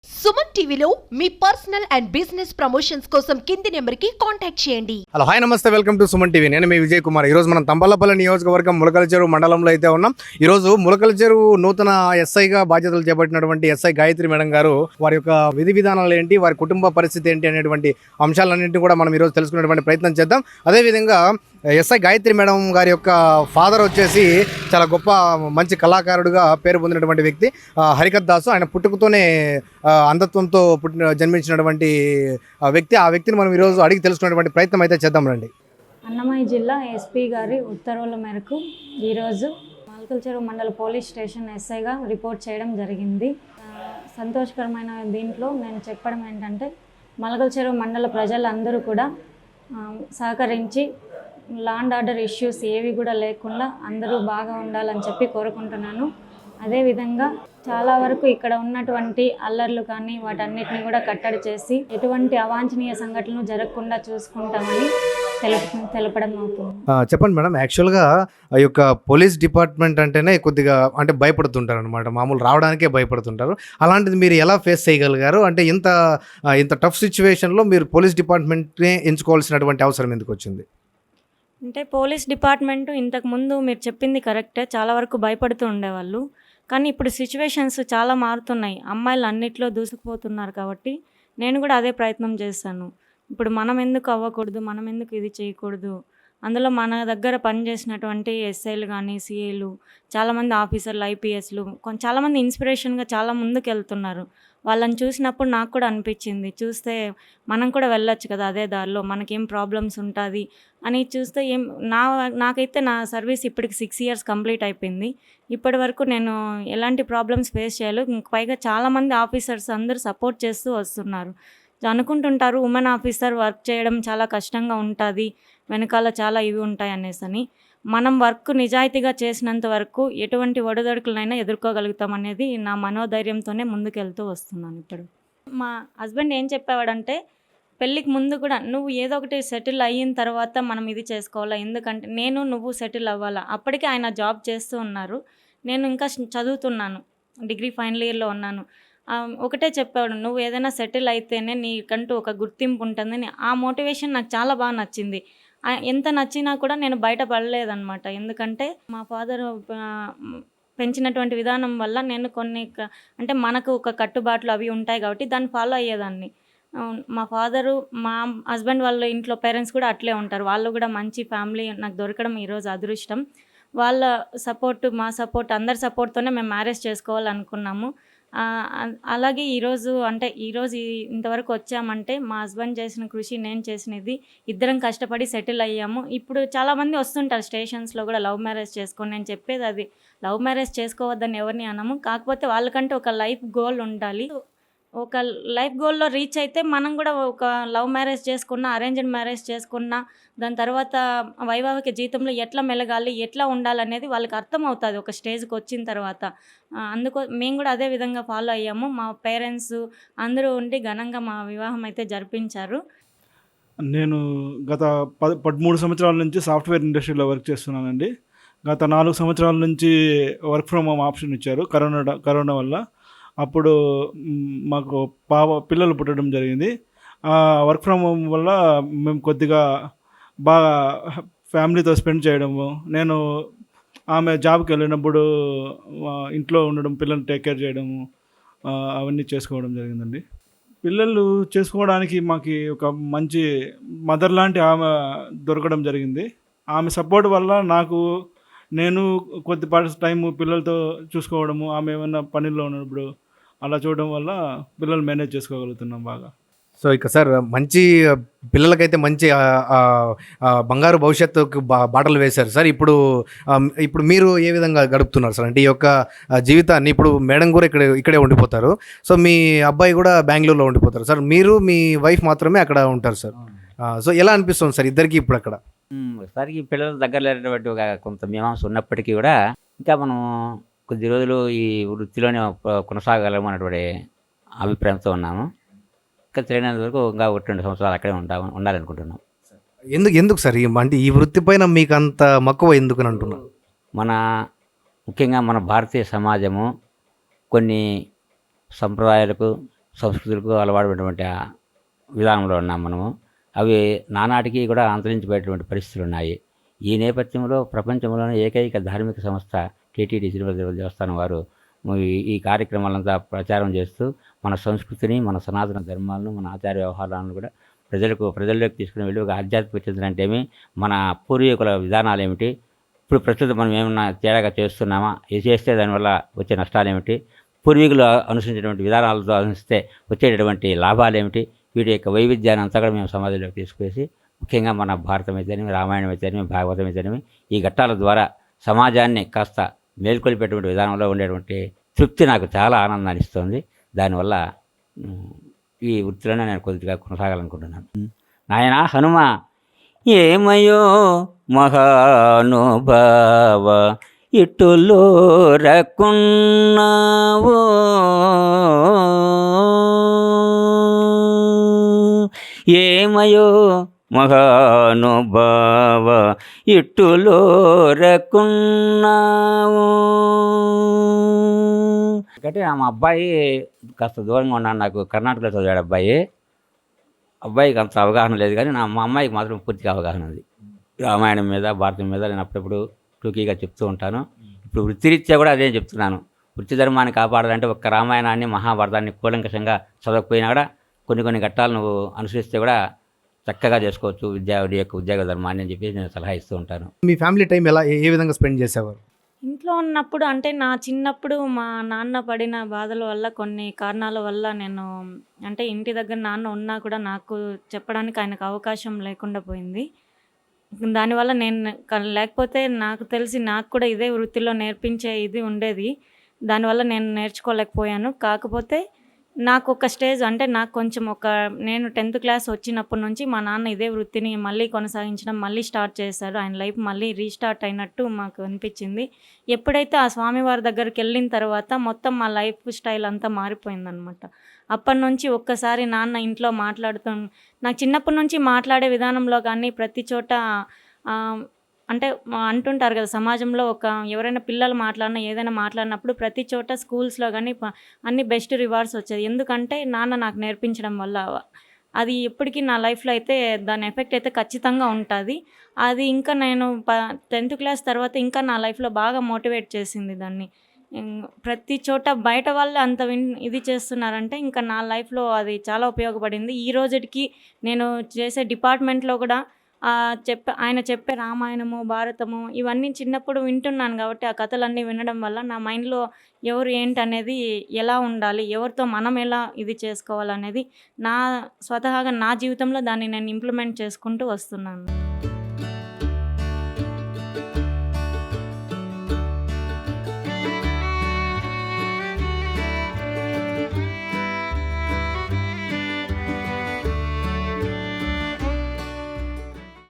సుమన్ టీవీలో మీ personal and business promotions కోసం కింది నెంబర్కి కాంటాక్ట్ చేయండి. హలో హాయ్ నమస్తే, వెల్కమ్ టు సుమన్ టీవీ. నేను మీ విజయ్ కుమార్. ఈరోజు మనం తంబలపల్లి నియోజకవర్గం ములకల చెరువు మండలంలో అయితే ఉన్నాం. ఈరోజు ములకల చెరువు నూతన ఎస్ఐగా బాధ్యతలు చేపట్టినటువంటి ఎస్ఐ గాయత్రి మేడం గారు వారి యొక్క విధి విధానాలు ఏంటి, వారి కుటుంబ పరిస్థితి ఏంటి అనేటువంటి అంశాలన్నింటినీ కూడా మనం ఈరోజు తెలుసుకునేటువంటి ప్రయత్నం చేద్దాం. అదేవిధంగా ఎస్ఐ గాయత్రి మేడం గారి యొక్క ఫాదర్ వచ్చేసి చాలా గొప్ప మంచి కళాకారుడుగా పేరు పొందినటువంటి వ్యక్తి హరికత్ దాసు. ఆయన పుట్టుకతోనే అంధత్వంతో జన్మించినటువంటి వ్యక్తి. ఆ వ్యక్తిని మనం ఈరోజు అడిగి తెలుసుకునేటువంటి ప్రయత్నం అయితే చేద్దాం రండి. అన్నమయ్య జిల్లా ఎస్పీ గారి ఉత్తర్వుల మేరకు ఈరోజు ములకల చెరువు మండల పోలీస్ స్టేషన్ ఎస్ఐగా రిపోర్ట్ చేయడం జరిగింది. సంతోషకరమైన దీంట్లో నేను చెప్పడం ఏంటంటే, ములకల చెరువు మండల ప్రజలందరూ కూడా సహకరించి లా అండ్ ఆర్డర్ ఇష్యూస్ ఏవి కూడా లేకుండా అందరూ బాగా ఉండాలని చెప్పి కోరుకుంటున్నాను. అదేవిధంగా చాలా వరకు ఇక్కడ ఉన్నటువంటి అల్లర్లు కానీ వాటన్నిటిని కూడా కట్టడి చేసి ఎటువంటి అవాంఛనీయ సంఘటనలు జరగకుండా చూసుకుంటామని తెలపడం అవుతుంది. చెప్పండి మేడం, యాక్చువల్గా ఆ యొక్క పోలీస్ డిపార్ట్మెంట్ అంటేనే కొద్దిగా అంటే భయపడుతుంటారు అనమాట, మామూలు రావడానికే భయపడుతుంటారు. అలాంటిది మీరు ఎలా ఫేస్ చేయగలిగారు? అంటే ఇంత టఫ్ సిచ్యువేషన్లో మీరు పోలీస్ డిపార్ట్మెంట్నే ఎంచుకోవాల్సినటువంటి అవసరం ఎందుకు వచ్చింది? అంటే పోలీస్ డిపార్ట్మెంటు ఇంతకుముందు మీరు చెప్పింది కరెక్టే, చాలా వరకు భయపడుతూ ఉండేవాళ్ళు. కానీ ఇప్పుడు సిచ్యువేషన్స్ చాలా మారుతున్నాయి. అమ్మాయిలు అన్నిట్లో దూసుకుపోతున్నారు కాబట్టి నేను కూడా అదే ప్రయత్నం చేశాను. ఇప్పుడు మనం ఎందుకు అవ్వకూడదు, మనం ఎందుకు ఇది చేయకూడదు. అందులో మన దగ్గర పనిచేసినటువంటి ఎస్ఐలు కానీ సిఐలు, చాలామంది ఆఫీసర్లు, ఐపీఎస్లు చాలామంది ఇన్స్పిరేషన్గా చాలా ముందుకు వెళ్తున్నారు. వాళ్ళని చూసినప్పుడు నాకు కూడా అనిపించింది, చూస్తే మనం కూడా వెళ్ళొచ్చు కదా అదే దారిలో, మనకేం ప్రాబ్లమ్స్ ఉంటుంది అని చూస్తే నాకైతే నా సర్వీస్ ఇప్పటికి 6 years కంప్లీట్ అయిపోయింది. ఇప్పటి వరకు నేను ఎలాంటి ప్రాబ్లమ్స్ ఫేస్ చేయాలి. పైగా చాలామంది ఆఫీసర్స్ అందరూ సపోర్ట్ చేస్తూ వస్తున్నారు. అనుకుంటుంటారు ఉమెన్ ఆఫీసర్ వర్క్ చేయడం చాలా కష్టంగా ఉంటుంది, వెనకాల చాలా ఇవి ఉంటాయి అనేసి. మనం వర్క్ నిజాయితీగా చేసినంత వరకు ఎటువంటి ఒడిదొడుకులనైనా ఎదుర్కోగలుగుతాం అనేది నా మనోధైర్యంతోనే ముందుకెళ్తూ వస్తున్నాను. ఇప్పుడు మా హస్బెండ్ ఏం చెప్పేవాడంటే, పెళ్ళికి ముందు కూడా నువ్వు ఏదో ఒకటి సెటిల్ అయిన తర్వాత మనం ఇది చేసుకోవాలా, ఎందుకంటే నువ్వు సెటిల్ అవ్వాలా. అప్పటికే ఆయన జాబ్ చేస్తూ ఉన్నారు, నేను ఇంకా చదువుతున్నాను, డిగ్రీ ఫైనల్ ఇయర్లో ఉన్నాను. ఒకటే చెప్పాడు, నువ్వు ఏదైనా సెటిల్ అయితేనే నీకంటూ ఒక గుర్తింపు ఉంటుందని. ఆ మోటివేషన్ నాకు చాలా బాగా నచ్చింది. ఎంత నచ్చినా కూడా నేను బయటపడలేదన్నమాట. ఎందుకంటే మా ఫాదర్ పెంచినటువంటి విధానం వల్ల నేను కొన్ని అంటే మనకు ఒక కట్టుబాట్లు అవి ఉంటాయి కాబట్టి దాన్ని ఫాలో అయ్యేదాన్ని. మా ఫాదరు, మా హస్బెండ్ వాళ్ళ ఇంట్లో పేరెంట్స్ కూడా అట్లే ఉంటారు. వాళ్ళు కూడా మంచి ఫ్యామిలీ నాకు దొరకడం ఈరోజు అదృష్టం. వాళ్ళ సపోర్ట్, మా సపోర్ట్, అందరి సపోర్ట్తోనే మేము మ్యారేజ్ చేసుకోవాలనుకున్నాము. అలాగే ఈరోజు ఇంతవరకు వచ్చామంటే మా హస్బెండ్ చేసిన కృషి, నేను చేసినది, ఇద్దరం కష్టపడి సెటిల్ అయ్యాము. ఇప్పుడు చాలామంది వస్తుంటారు స్టేషన్స్లో కూడా లవ్ మ్యారేజ్ చేసుకోండి. నేను చెప్పేది అది, లవ్ మ్యారేజ్ చేసుకోవద్దని ఎవరిని అనము. కాకపోతే వాళ్ళకంటే ఒక లైఫ్ గోల్ ఉండాలి. ఒక లైఫ్ గోల్లో రీచ్ అయితే మనం కూడా ఒక లవ్ మ్యారేజ్ చేసుకున్నా, అరేంజ్డ్ మ్యారేజ్ చేసుకున్నా, దాని తర్వాత వైవాహిక జీవితంలో ఎట్లా మెలగాలి, ఎట్లా ఉండాలనేది వాళ్ళకి అర్థమవుతుంది ఒక స్టేజ్కి వచ్చిన తర్వాత. మేము కూడా అదే విధంగా ఫాలో అయ్యాము. మా పేరెంట్స్ అందరూ ఉండి ఘనంగా మా వివాహం అయితే జరిపించారు. నేను గత 13 సంవత్సరాల నుంచి సాఫ్ట్వేర్ ఇండస్ట్రీలో వర్క్ చేస్తున్నానండి. గత 4 సంవత్సరాల నుంచి వర్క్ ఫ్రమ్ హోమ్ ఆప్షన్ ఇచ్చారు కరోనా వల్ల. అప్పుడు మాకు పిల్లలు పుట్టడం జరిగింది. వర్క్ ఫ్రమ్ హోమ్ వల్ల మేము కొద్దిగా బాగా ఫ్యామిలీతో స్పెండ్ చేయడము, నేను ఆమె జాబ్కి వెళ్ళినప్పుడు ఇంట్లో ఉండడం, పిల్లల్ని టేక్ కేర్ చేయడము, అవన్నీ చేసుకోవడం జరిగిందండి. పిల్లలు చేసుకోవడానికి మాకు ఒక మంచి మదర్ లాంటి ఆమె దొరకడం జరిగింది. ఆమె సపోర్ట్ వల్ల నేను కొద్దిపాటి టైం పిల్లలతో చూసుకోవడము, ఆమె ఏమైనా పనిలో ఉన్నప్పుడు అలా చూడడం వల్ల పిల్లలు మేనేజ్ చేసుకోగలుగుతున్నాం బాగా. సో ఇక సార్, మంచి పిల్లలకైతే మంచి బంగారు భవిష్యత్తుకు బాటలు వేశారు సార్. ఇప్పుడు మీరు ఏ విధంగా గడుపుతున్నారు సార్? అంటే ఈ యొక్క జీవితాన్ని, ఇప్పుడు మేడం కూడా ఇక్కడే ఉండిపోతారు, సో మీ అబ్బాయి కూడా బెంగళూరులో ఉండిపోతారు సార్, మీరు మీ వైఫ్ మాత్రమే అక్కడ ఉంటారు సార్. సో ఎలా అనిపిస్తుంది సార్ ఇద్దరికి ఇప్పుడు అక్కడ? సార్, ఈ పిల్లల దగ్గర లేనటువంటి ఒక కొంత మీమాంస ఉన్నప్పటికీ కూడా ఇంకా మనం కొద్ది రోజులు ఈ వృత్తిలోనే కొనసాగలమన్నటువంటి అభిప్రాయంతో ఉన్నాము. ఇంకా తెలియనంత వరకు ఇంకా 1-2 సంవత్సరాలు అక్కడే ఉండాలనుకుంటున్నాం. ఎందుకు సార్ అంటే ఈ వృత్తి పైన మీకు అంత మక్కువ ఎందుకు అని అంటున్నాను? ముఖ్యంగా మన భారతీయ సమాజము కొన్ని సంప్రదాయాలకు సంస్కృతులకు అలవాటైనటువంటి ఆ విధానంలో ఉన్నాం మనము. అవి నానాటికి కూడా అంతరించిపోయేటువంటి పరిస్థితులు ఉన్నాయి. ఈ నేపథ్యంలో ప్రపంచంలోనే ఏకైక ధార్మిక సంస్థ టీటీడీ తిరుపతి దేవస్థానం వారు ఈ కార్యక్రమాలంతా ప్రచారం చేస్తూ మన సంస్కృతిని, మన సనాతన ధర్మాలను, మన ఆచార వ్యవహారాలను కూడా ప్రజల్లోకి తీసుకుని వెళ్ళి ఒక ఆధ్యాత్మిక చింతన అంటే ఏమి, మన పూర్వీకుల విధానాలు ఏమిటి, ఇప్పుడు ప్రస్తుతం మనం ఏమన్నా తేడాగా చేస్తున్నామా, ఇది చేస్తే దానివల్ల వచ్చే నష్టాలు ఏమిటి, పూర్వీకులు అనుసరించినటువంటి విధానాలతో అనుసరిస్తే వచ్చేటటువంటి లాభాలు ఏమిటి, వీటి యొక్క వైవిధ్యాన్ని అంతా కూడా మేము సమాజంలోకి తీసుకువేసి ముఖ్యంగా మన భారతం అయితేనేమి, రామాయణం అయితేనేమి, భాగవతం అయితేనేమి ఈ ఘట్టాల ద్వారా సమాజాన్ని కాస్త మేల్కొల్పేటువంటి విధానంలో ఉండేటువంటి తృప్తి నాకు చాలా ఆనందాన్ని ఇస్తుంది. దానివల్ల ఈ వృత్తిలోనే నేను కొద్దిగా కొనసాగాలనుకుంటున్నాను. నాయన హనుమ ఏమయో మహానుభావ ఇటులో రకున్నావో ఏమయో మహానుభావ ఇట్టులో రకున్నావు. అంటే మా అబ్బాయి కాస్త దూరంగా ఉన్నాడు, నాకు కర్ణాటకలో చదివాడు అబ్బాయికి అంత అవగాహన లేదు, కానీ మా అమ్మాయికి మాత్రం పూర్తిగా అవగాహన ఉంది. రామాయణం మీద, భారతం మీద నేను అప్పుడప్పుడు టూకీగా చెప్తూ ఉంటాను. ఇప్పుడు వృత్తిరీత్యా కూడా అదే చెప్తున్నాను. వృత్తి ధర్మాన్ని కాపాడాలంటే ఒక్క రామాయణాన్ని, మహాభారతాన్ని కూలంకషంగా చదవకపోయినా కూడా కొన్ని ఘట్టాలు నువ్వు అనుసరిస్తే కూడా చక్కగా చేసుకోవచ్చు విద్యార్థి యొక్క ఉద్యోగ ధర్మాన్ని అని చెప్పి నేను సలహా ఇస్తూ ఉంటాను. మీ ఫ్యామిలీ టైం ఎలా ఏ విధంగా స్పెండ్ చేసేవారు? ఇంట్లో ఉన్నప్పుడు అంటే నా చిన్నప్పుడు మా నాన్న పడిన బాధల వల్ల, కొన్ని కారణాల వల్ల నేను అంటే ఇంటి దగ్గర నాన్న ఉన్నా కూడా నాకు చెప్పడానికి ఆయనకు అవకాశం లేకుండా పోయింది. దానివల్ల నేను లేకపోతే నాకు తెలిసి నాకు కూడా ఇదే వృత్తిలో నేర్పించే ఇది ఉండేది. దానివల్ల నేను నేర్చుకోలేకపోయాను. కాకపోతే నాకు ఒక స్టేజ్ అంటే నాకు కొంచెం నేను 10th క్లాస్ వచ్చినప్పటి నుంచి మా నాన్న ఇదే వృత్తిని మళ్ళీ కొనసాగించడం మళ్ళీ స్టార్ట్ చేశారు. ఆయన లైఫ్ మళ్ళీ రీస్టార్ట్ అయినట్టు మాకు అనిపించింది. ఎప్పుడైతే ఆ స్వామివారి దగ్గరికి వెళ్ళిన తర్వాత మొత్తం మా లైఫ్ స్టైల్ అంతా మారిపోయిందనమాట. అప్పటి నుంచి ఒక్కసారి నాన్న ఇంట్లో నాకు చిన్నప్పటి నుంచి మాట్లాడే విధానంలో కానీ ప్రతి చోట అంటే అంటుంటారు కదా, సమాజంలో ఎవరైనా పిల్లలు మాట్లాడినా ఏదైనా మాట్లాడినప్పుడు ప్రతి చోట స్కూల్స్లో కానీ అన్ని బెస్ట్ రివార్డ్స్ వచ్చేది. ఎందుకంటే నాన్న నాకు నేర్పించడం వల్ల. అది ఎప్పటికీ నా లైఫ్లో అయితే దాని ఎఫెక్ట్ అయితే ఖచ్చితంగా ఉంటుంది. అది ఇంకా నేను 10th క్లాస్ తర్వాత ఇంకా నా లైఫ్లో బాగా మోటివేట్ చేసింది దాన్ని. ప్రతి చోట బయట వాళ్ళు అంత ఇది చేస్తున్నారంటే ఇంకా నా లైఫ్లో అది చాలా ఉపయోగపడింది. ఈ రోజుకి నేను చేసే డిపార్ట్మెంట్లో కూడా ఆయన చెప్పే రామాయణము, భారతము ఇవన్నీ చిన్నప్పుడు వింటున్నాను కాబట్టి ఆ కథలన్నీ వినడం వల్ల నా మైండ్లో ఎవరు ఏంటనేది, ఎలా ఉండాలి, ఎవరితో మనం ఎలా ఇది చేసుకోవాలనేది స్వతహాగా నా జీవితంలో దాన్ని నేను ఇంప్లిమెంట్ చేసుకుంటూ వస్తున్నాను.